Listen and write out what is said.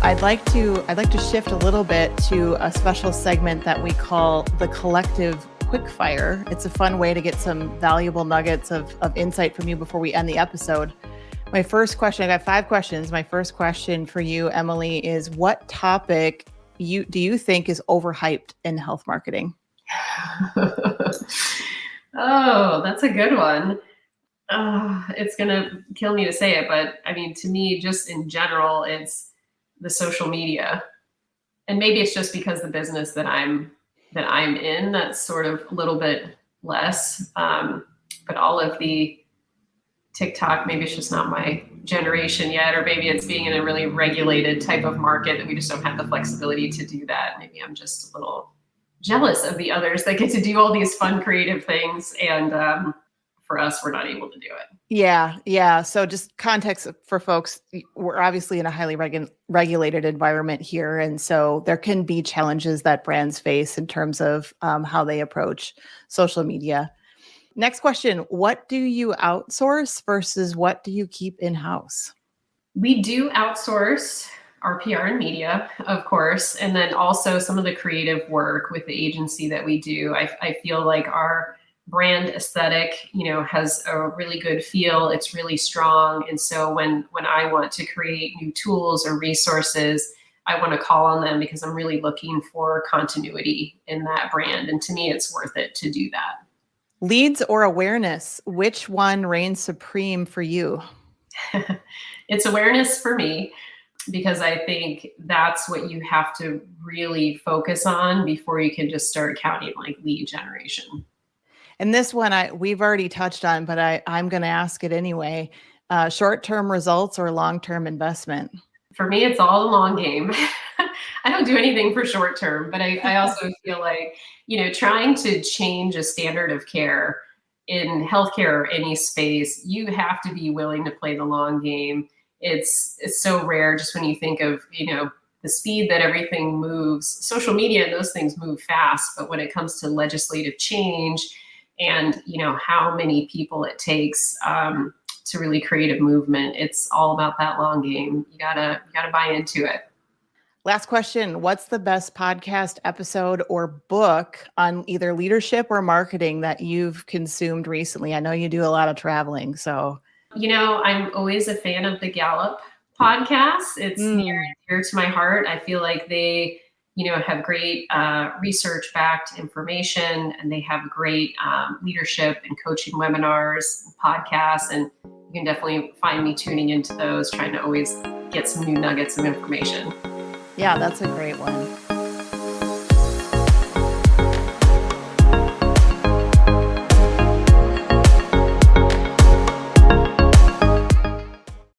I'd like to shift a little bit to a special segment that we call the Collective Quickfire. It's a fun way to get some valuable nuggets of insight from you before we end the episode. My first question, I got 5 questions. My first question for you, Emily, is what topic do you think is overhyped in health marketing? Oh, that's a good one. It's going to kill me to say it, but I mean, to me, just in general, it's the social media. And maybe it's just because the business that I'm in, that's sort of a little bit less. But all of the TikTok, maybe it's just not my generation yet, or maybe it's being in a really regulated type of market that we just don't have the flexibility to do that. Maybe I'm just a little jealous of the others that get to do all these fun, creative things. And for us, we're not able to do it. Yeah. So just context for folks, we're obviously in a highly regulated environment here. And so there can be challenges that brands face in terms of how they approach social media. Next question, what do you outsource versus what do you keep in-house? We do outsource our PR and media, of course, and then also some of the creative work with the agency that we do. I feel like our brand aesthetic, has a really good feel. It's really strong. And so when I want to create new tools or resources, I want to call on them because I'm really looking for continuity in that brand. And to me, it's worth it to do that. Leads or awareness, which one reigns supreme for you? It's awareness for me, because I think that's what you have to really focus on before you can just start counting like lead generation. And this one we've already touched on, but I'm going to ask it anyway. Short-term results or long-term investment? For me, it's all a long game. I don't do anything for short-term, but I also feel like, trying to change a standard of care in healthcare or any space, you have to be willing to play the long game. It's so rare just when you think of, the speed that everything moves. Social media and those things move fast, but when it comes to legislative change and, how many people it takes to really create a movement, it's all about that long game. You gotta buy into it. Last question. What's the best podcast episode or book on either leadership or marketing that you've consumed recently? I know you do a lot of traveling, so. I'm always a fan of the Gallup podcast. It's near and dear to my heart. I feel like they, have great research-backed information, and they have great leadership and coaching webinars, podcasts, and you can definitely find me tuning into those, trying to always get some new nuggets of information. Yeah, that's a great one.